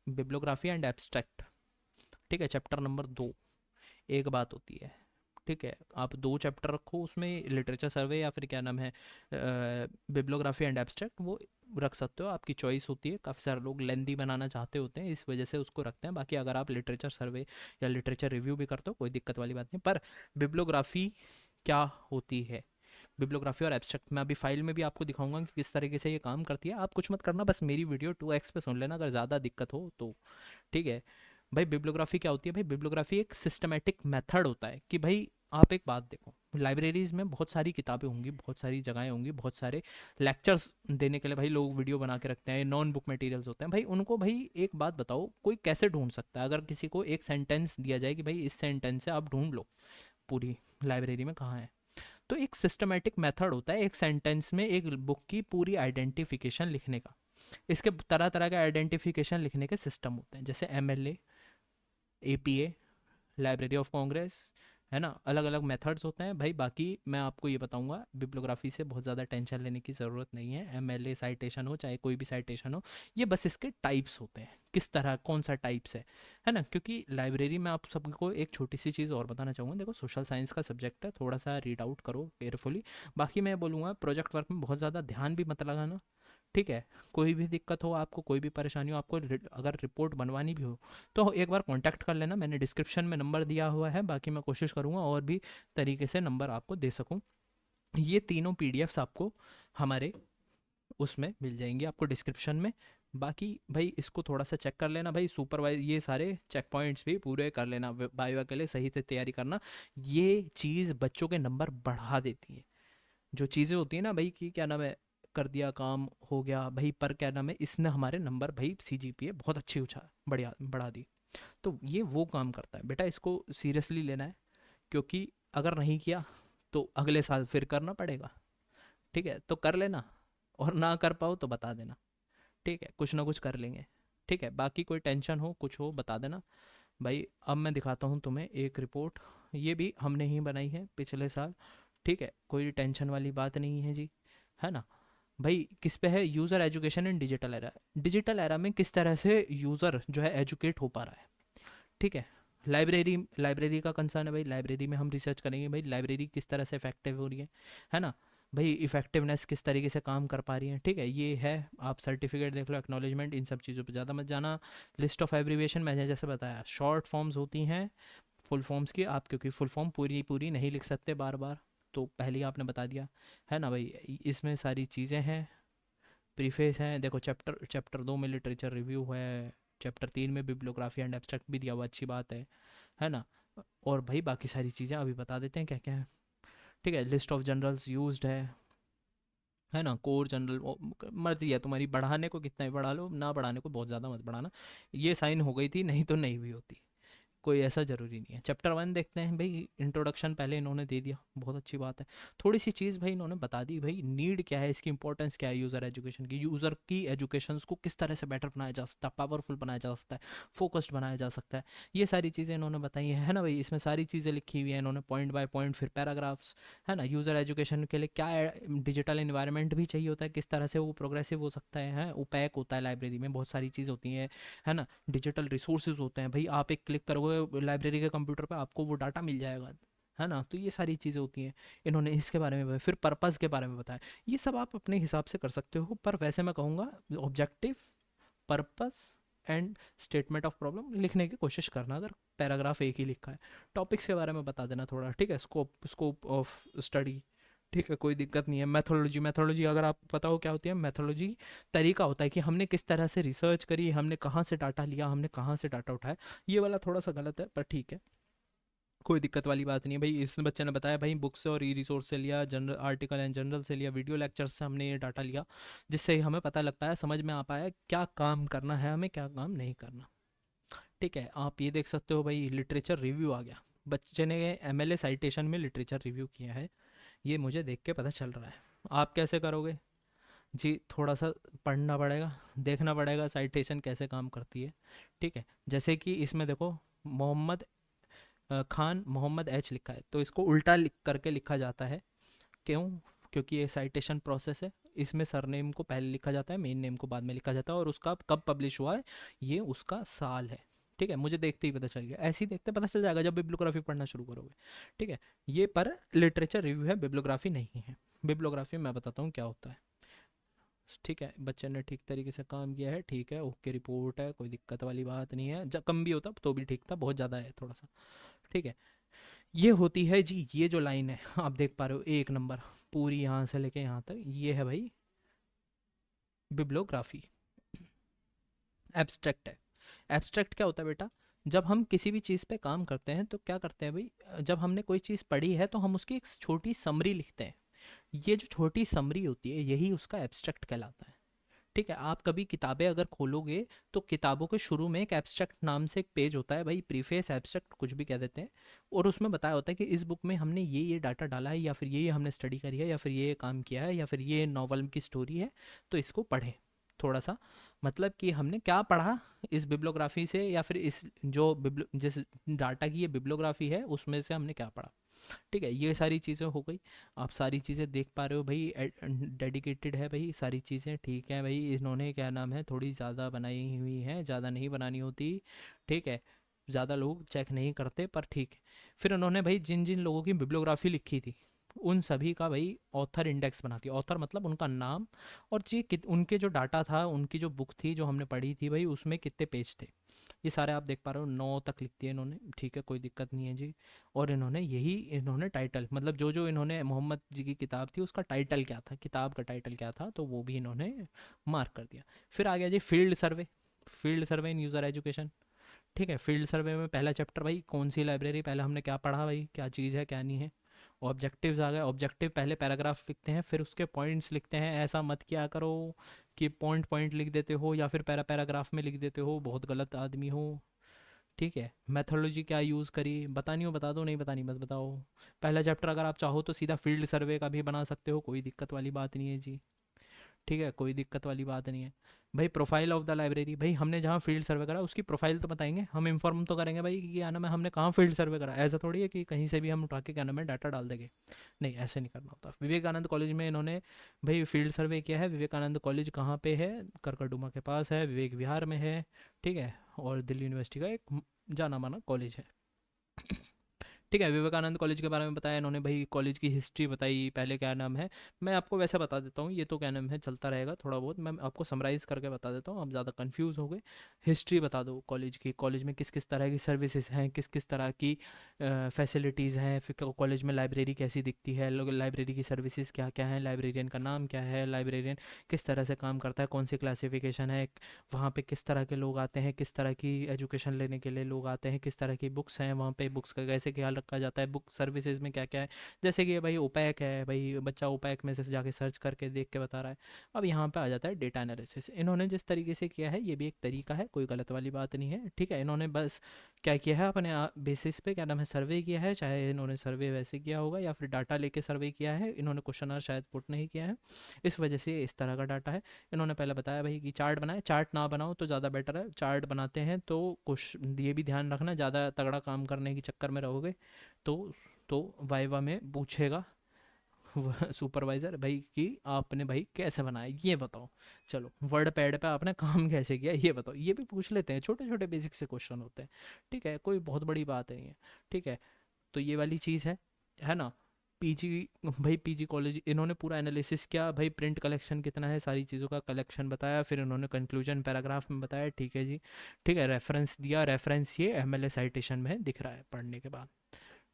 बिब्लियोग्राफी एंड एब्स्ट्रैक्ट। ठीक है, चैप्टर नंबर 2 एक बात होती है। ठीक है, आप 2 चैप्टर रखो उसमें, लिटरेचर सर्वे या फिर क्या नाम है बिब्लियोग्राफी एंड एब्स्ट्रैक्ट, वो रख सकते हो, आपकी चॉइस होती है। काफ़ी सारे लोग लेंदी बनाना चाहते होते हैं, इस वजह से उसको रखते हैं। बाकी अगर आप लिटरेचर सर्वे या लिटरेचर रिव्यू भी करते हो कोई दिक्कत वाली बात नहीं। पर बिब्लियोग्राफी क्या होती है, बिब्लियोग्राफी और एब्स्ट्रैक्ट मैं अभी फाइल में भी आपको दिखाऊंगा कि किस तरीके से ये काम करती है। आप कुछ मत करना, बस मेरी वीडियो 2x पे सुन लेना अगर ज़्यादा दिक्कत हो तो। ठीक है भाई, बिब्लियोग्राफी क्या होती है भाई, बिब्लियोग्राफी एक सिस्टमेटिक मेथड होता है कि भाई आप एक बात देखो, लाइब्रेरीज में बहुत सारी किताबें होंगी, बहुत सारी जगहें होंगी, बहुत सारे लेक्चर्स देने के लिए भाई लोग वीडियो बना के रखते हैं, नॉन बुक मटेरियल्स होते हैं भाई। उनको भाई एक बात बताओ, कोई कैसे ढूंढ सकता है, अगर किसी को एक सेंटेंस दिया जाए कि भाई इस सेंटेंस से आप ढूंढ लो पूरी लाइब्रेरी में कहाँ है, तो एक सिस्टमेटिक मेथड होता है एक सेंटेंस में एक बुक की पूरी आइडेंटिफिकेशन लिखने का। इसके तरह तरह के आइडेंटिफिकेशन लिखने के सिस्टम होते हैं, जैसे MLA, APA, library of Congress, है ना, अलग अलग मेथड्स होते हैं भाई। बाकी मैं आपको ये बताऊंगा, बिब्लियोग्राफी से बहुत ज़्यादा टेंशन लेने की ज़रूरत नहीं है। एमएलए साइटेशन हो चाहे कोई भी साइटेशन हो, ये बस इसके टाइप्स होते हैं, किस तरह कौन सा टाइप्स है ना। क्योंकि लाइब्रेरी में आप सबको एक छोटी सी चीज़ और बताना चाहूँगा, देखो सोशल साइंस का सब्जेक्ट है, थोड़ा सा रीड आउट करो केयरफुली। बाकी मैं बोलूँगा प्रोजेक्ट वर्क में बहुत ज़्यादा ध्यान भी मत लगाना। ठीक है, कोई भी दिक्कत हो आपको, कोई भी परेशानी हो आपको, अगर रिपोर्ट बनवानी भी हो तो एक बार कांटेक्ट कर लेना, मैंने डिस्क्रिप्शन में नंबर दिया हुआ है। बाकी मैं कोशिश करूँगा और भी तरीके से नंबर आपको दे सकूँ। ये तीनों पीडीएफ्स आपको हमारे उसमें मिल जाएंगे आपको डिस्क्रिप्शन में। बाकी भाई इसको थोड़ा सा चेक कर लेना भाई, सुपरवाइज ये सारे चेक पॉइंट्स भी पूरे कर लेना, वाइवा के लिए सही से तैयारी करना। ये चीज़ बच्चों के नंबर बढ़ा देती है। जो चीज़ें होती हैं ना भाई कि क्या नाम है कर दिया काम हो गया भाई, पर क्या नाम है इसने हमारे नंबर भाई सीजीपीए बहुत अच्छी उछा बढ़िया बढ़ा दी। तो ये वो काम करता है बेटा, इसको सीरियसली लेना है, क्योंकि अगर नहीं किया तो अगले साल फिर करना पड़ेगा। ठीक है, तो कर लेना, और ना कर पाओ तो बता देना। ठीक है, कुछ ना कुछ कर लेंगे। ठीक है, बाकी कोई टेंशन हो कुछ हो बता देना भाई। अब मैं दिखाता हूँ तुम्हें एक रिपोर्ट, ये भी हमने ही बनाई है पिछले साल। ठीक है, कोई टेंशन वाली बात नहीं है जी, है ना। भाई किस पे है, user education in digital era. Digital era में किस तरह से यूज़र जो है एजुकेट हो पा रहा है। ठीक है, लाइब्रेरी लाइब्रेरी का कंसर्न है भाई, लाइब्रेरी में हम रिसर्च करेंगे भाई लाइब्रेरी किस तरह से इफेक्टिव हो रही है ना भाई, इफेक्टिवनेस किस तरीके से काम कर पा रही है। ठीक है, ये है, आप सर्टिफिकेट देख लो, एक्नॉलेजमेंट, इन सब चीज़ों पे ज़्यादा मत जाना। लिस्ट ऑफ एब्रीविएशन मैंने जैसे बताया, शॉर्ट फॉर्म्स होती हैं फुल फॉर्म्स की, आप क्योंकि फुल फॉर्म पूरी पूरी नहीं लिख सकते बार बार, तो पहले ही आपने बता दिया है ना भाई। इसमें सारी चीज़ें हैं, प्रीफेस हैं, देखो चैप्टर चैप्टर 2 में लिटरेचर रिव्यू है, चैप्टर 3 में बिब्लियोग्राफी एंड एब्स्ट्रैक्ट भी दिया हुआ, अच्छी बात है ना। और भाई बाकी सारी चीज़ें अभी बता देते हैं क्या क्या है। ठीक है, लिस्ट ऑफ जनरल्स यूज्ड है ना, कोर जनरल मर्जी है तुम्हारी, बढ़ाने को कितना ही बढ़ा लो, ना बढ़ाने को बहुत ज़्यादा मत बढ़ाना। ये साइन हो गई थी, नहीं तो नहीं भी होती। कोई ऐसा ज़रूरी नहीं है। चैप्टर 1 देखते हैं भाई, इंट्रोडक्शन पहले इन्होंने दे दिया, बहुत अच्छी बात है। थोड़ी सी चीज़ भाई इन्होंने बता दी, भाई नीड क्या है, इसकी इंपॉर्टेंस क्या है यूज़र एजुकेशन की, यूज़र की एजुकेशन को किस तरह से बेटर बनाया जा सकता है, पावरफुल बनाया जा सकता है, फोकस्ड बनाया जा सकता है, ये सारी चीज़ें इन्होंने बताई है ना भाई। इसमें सारी चीज़ें लिखी हुई हैं इन्होंने पॉइंट बाय पॉइंट, फिर पैराग्राफ्स, है ना। यूज़र एजुकेशन के लिए क्या डिजिटल इन्वायरमेंट भी चाहिए होता है, किस तरह से वो प्रोग्रेसिव हो सकता है ओपैक होता है, लाइब्रेरी में बहुत सारी चीज़ होती हैं, है ना। डिजिटल रिसोर्सेज होते हैं भाई, आप एक क्लिक करोगे लाइब्रेरी के कंप्यूटर पे आपको वो डाटा मिल जाएगा, है ना। तो ये सारी चीज़ें होती हैं, इन्होंने इसके बारे में बताया। फिर पर्पज़ के बारे में बताया, ये सब आप अपने हिसाब से कर सकते हो, पर वैसे मैं कहूँगा objective, purpose and statement of problem लिखने की कोशिश करना, अगर पैराग्राफ एक ही लिखा है। टॉपिक्स के बारे में बता देना थोड़ा, ठीक है। स्कोप ऑफ स्टडी, ठीक है, कोई दिक्कत नहीं है। मैथोलॉजी अगर आप पता हो क्या होती है, मैथोलॉजी तरीका होता है कि हमने किस तरह से रिसर्च करी, हमने कहाँ से डाटा लिया, हमने कहाँ से डाटा उठाया। ये वाला थोड़ा सा गलत है, पर ठीक है, कोई दिक्कत वाली बात नहीं है भाई। इस बच्चे ने बताया भाई बुक से और ई रिसोर्स से लिया, जनरल आर्टिकल एंड जनरल से लिया, वीडियो लेक्चर से हमने ये डाटा लिया, जिससे हमें पता लग पाया, समझ में आ पाया क्या काम करना है हमें, क्या काम नहीं करना, ठीक है। आप ये देख सकते हो भाई, लिटरेचर रिव्यू आ गया, बच्चे ने एमएलए साइटेशन में लिटरेचर रिव्यू किया है, ये मुझे देख के पता चल रहा है। आप कैसे करोगे जी, थोड़ा सा पढ़ना पड़ेगा, देखना पड़ेगा साइटेशन कैसे काम करती है, ठीक है। जैसे कि इसमें देखो, मोहम्मद खान मोहम्मद एच लिखा है, तो इसको उल्टा लिख करके लिखा जाता है, क्यों? क्योंकि ये साइटेशन प्रोसेस है, इसमें सरनेम को पहले लिखा जाता है, मेन नेम को बाद में लिखा जाता है, और उसका कब पब्लिश हुआ है ये उसका साल है, ठीक है। मुझे देखते ही पता चल गया, ऐसे ही देखते पता चल जाएगा जब बिब्लियोग्राफी पढ़ना शुरू करोगे, ठीक है। ये पर लिटरेचर रिव्यू है, बिब्लियोग्राफी नहीं है। बिब्लियोग्राफी मैं बताता हूँ क्या होता है, ठीक है। बच्चे ने ठीक तरीके से काम किया है, ठीक है, ओके रिपोर्ट है, कोई दिक्कत वाली बात नहीं है। जब कम भी होता तो भी ठीक था, बहुत ज़्यादा है थोड़ा सा, ठीक है। ये होती है जी, ये जो लाइन है आप देख पा रहे हो, 1 नंबर पूरी यहाँ से लेके यहाँ तक, ये है भाई बिब्लियोग्राफी। एब्स्ट्रैक्ट है। एब्स्ट्रैक्ट क्या होता है बेटा, जब हम किसी भी चीज़ पे काम करते हैं तो क्या करते हैं भाई, जब हमने कोई चीज़ पढ़ी है तो हम उसकी एक छोटी समरी लिखते हैं, ये जो छोटी समरी होती है यही उसका एब्स्ट्रैक्ट कहलाता है, ठीक है। आप कभी किताबें अगर खोलोगे तो किताबों के शुरू में एक एब्स्ट्रैक्ट नाम से एक पेज होता है भाई, प्रीफेस, एब्स्ट्रैक्ट, कुछ भी कह देते हैं, और उसमें बताया होता है कि इस बुक में हमने ये डाटा डाला है, या फिर ये हमने स्टडी करी है, या फिर ये काम किया है, या फिर ये नॉवल की स्टोरी है, तो इसको पढ़ें थोड़ा सा। मतलब कि हमने क्या पढ़ा इस बिब्लियोग्राफी से, या फिर इस जो जिस डाटा की ये बिब्लियोग्राफी है उसमें से हमने क्या पढ़ा, ठीक है। ये सारी चीज़ें हो गई, आप सारी चीज़ें देख पा रहे हो भाई, डेडिकेटेड है भाई सारी चीज़ें, ठीक है भाई। इन्होंने क्या नाम है, थोड़ी ज़्यादा बनाई हुई है, ज़्यादा नहीं बनानी होती, ठीक है, ज़्यादा लोग चेक नहीं करते, पर ठीक है। फिर उन्होंने भाई जिन जिन लोगों की बिब्लियोग्राफी लिखी थी उन सभी का भाई ऑथर इंडेक्स बनाती है, ऑथर मतलब उनका नाम, और जी उनके जो डाटा था, उनकी जो बुक थी जो हमने पढ़ी थी भाई, उसमें कितने पेज थे, ये सारे आप देख पा रहे हो, 9 तक लिखती है इन्होंने, ठीक है, कोई दिक्कत नहीं है जी। और इन्होंने टाइटल, मतलब जो जो इन्होंने मोहम्मद जी की किताब थी उसका टाइटल क्या था, किताब का टाइटल क्या था, तो वो भी इन्होंने मार्क कर दिया। फिर आ गया जी फील्ड सर्वे, फील्ड सर्वे इन यूज़र एजुकेशन, ठीक है। फील्ड सर्वे में पहला चैप्टर भाई कौन सी लाइब्रेरी, पहले हमने क्या पढ़ा भाई, क्या चीज़ है क्या नहीं है। ऑब्जेक्टिव्स आ गए, ऑब्जेक्टिव पहले पैराग्राफ लिखते हैं, फिर उसके पॉइंट्स लिखते हैं, ऐसा मत किया करो कि पॉइंट पॉइंट लिख देते हो या फिर पैराग्राफ में लिख देते हो, बहुत गलत आदमी हो, ठीक है। मेथोडोलॉजी क्या यूज़ करी, बतानी हो बता दो, नहीं बतानी मत बताओ। पहला चैप्टर अगर आप चाहो तो सीधा फील्ड सर्वे का भी बना सकते हो, कोई दिक्कत वाली बात नहीं है जी, ठीक है, कोई दिक्कत वाली बात नहीं है भाई। प्रोफाइल ऑफ द लाइब्रेरी, भाई हमने जहाँ फील्ड सर्वे करा उसकी प्रोफाइल तो बताएंगे, हम इन्फॉर्म तो करेंगे भाई कि क्या नाम है हमने कहाँ फील्ड सर्वे करा, ऐसा थोड़ी है कि कहीं से भी हम उठा के क्या नाम है डाटा डाल देंगे, नहीं ऐसे नहीं करना होता। विवेकानंद कॉलेज में इन्होंने भाई फील्ड सर्वे किया है, विवेकानंद कॉलेज कहाँ पे है, करकरडुमा के पास है, विवेक विहार में है, ठीक है, और दिल्ली यूनिवर्सिटी का एक जाना माना कॉलेज है, ठीक है। विवेकानंद कॉलेज के बारे में बताया इन्होंने भाई, कॉलेज की हिस्ट्री बताई, पहले क्या नाम है, मैं आपको वैसे बता देता हूँ, ये तो क्या नाम है चलता रहेगा थोड़ा बहुत, मैं आपको समराइज़ करके बता देता हूँ, आप ज़्यादा कंफ्यूज हो गए। हिस्ट्री बता दो कॉलेज की, कॉलेज में किस किस तरह की सर्विसेज हैं, किस किस तरह की फैसिलिटीज़ हैं, फिर कॉलेज में लाइब्रेरी कैसी दिखती है, लाइब्रेरी की सर्विसेज क्या क्या हैं, लाइब्रेरियन का नाम क्या है, लाइब्रेरियन किस तरह से काम करता है, कौन सी क्लासिफिकेशन है, वहाँ पे किस तरह के लोग आते हैं, किस तरह की एजुकेशन लेने के लिए लोग आते हैं, किस तरह की बुक्स हैं वहाँ पे, बुक्स का कैसे ख्याल रखा जाता है, बुक सर्विसेज में क्या क्या है, जैसे कि भाई ओपैक है, भाई बच्चा ओपैक में से जाके सर्च करके देख के बता रहा है। अब यहाँ पे आ जाता है डेटा एनालिसिस। इन्होंने जिस तरीके से किया है ये भी एक तरीका है, कोई गलत वाली बात नहीं है, ठीक है। इन्होंने बस क्या किया है, अपने बेसिस पे क्या नाम है सर्वे किया है, चाहे इन्होंने सर्वे वैसे किया होगा या फिर डाटा लेके सर्वे किया है, इन्होंने क्वेश्चनर शायद पुट नहीं किया है, इस वजह से इस तरह का डाटा है। इन्होंने पहले बताया भाई कि चार्ट बनाए, चार्ट ना बनाओ तो ज़्यादा बेटर है, चार्ट बनाते हैं तो कुछ ये भी ध्यान रखना, ज़्यादा तगड़ा काम करने के चक्कर में रहोगे तो वाइवा में पूछेगा सुपरवाइज़र भाई कि आपने भाई कैसे बनाया ये बताओ, चलो वर्ड पैड पे आपने काम कैसे किया ये बताओ, ये भी पूछ लेते हैं, छोटे छोटे बेसिक से क्वेश्चन होते हैं, ठीक है, कोई बहुत बड़ी बात नहीं है, ठीक है। तो ये वाली चीज़ है ना। पीजी, भाई पीजी कॉलेज इन्होंने पूरा एनालिसिस किया, भाई प्रिंट कलेक्शन कितना है, सारी चीज़ों का कलेक्शन बताया, फिर इन्होंने कंक्लूजन पैराग्राफ में बताया, ठीक है जी, ठीक है, रेफरेंस दिया, रेफरेंस ये एमएलए साइटेशन में दिख रहा है पढ़ने के बाद,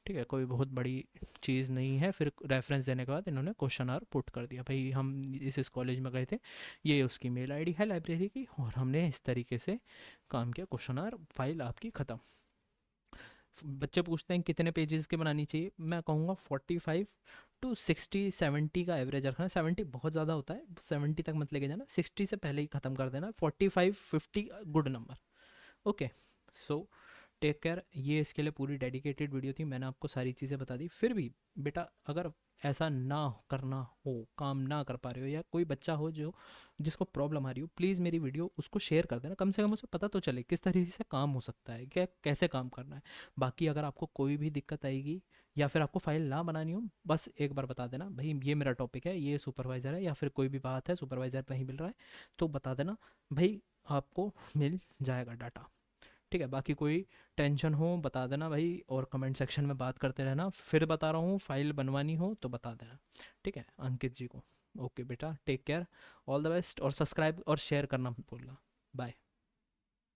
ठीक है, कोई बहुत बड़ी चीज़ नहीं है। फिर रेफरेंस देने के बाद इन्होंने क्वेश्चन आर पुट कर दिया, भाई हम इस कॉलेज में गए थे, ये उसकी मेल आईडी है लाइब्रेरी की, और हमने इस तरीके से काम किया, क्वेश्चन आर फाइल आपकी ख़त्म। बच्चे पूछते हैं कितने पेजेस के बनानी चाहिए, मैं कहूँगा 45 टू 60 70 का एवरेज रखना, 70 बहुत ज़्यादा होता है, 70 तक मत लेके जाना, 60 से पहले ही ख़त्म कर देना, 45 50 good number, okay. So take care. ये इसके लिए पूरी डेडिकेटेड वीडियो थी, मैंने आपको सारी चीज़ें बता दी। फिर भी बेटा अगर ऐसा ना करना हो, काम ना कर पा रहे हो, या कोई बच्चा हो जो जिसको प्रॉब्लम आ रही हो, प्लीज़ मेरी वीडियो उसको शेयर कर देना, कम से कम उसे पता तो चले किस तरीके से काम हो सकता है, क्या कैसे काम करना है। बाकी अगर आपको कोई भी दिक्कत आएगी या फिर आपको फाइल ना बनानी हो, बस एक बार बता देना भाई ये मेरा टॉपिक है, ये सुपरवाइज़र है, या फिर कोई भी बात है सुपरवाइज़र नहीं मिल रहा है तो बता देना भाई, आपको मिल जाएगा डाटा, ठीक है। बाकी कोई टेंशन हो बता देना भाई, और कमेंट सेक्शन में बात करते रहना, फिर बता रहा हूँ फाइल बनवानी हो तो बता देना, ठीक है, अंकित जी को। ओके बेटा, take care, all the best, और सब्सक्राइब और शेयर करना मत भूलना। बाय।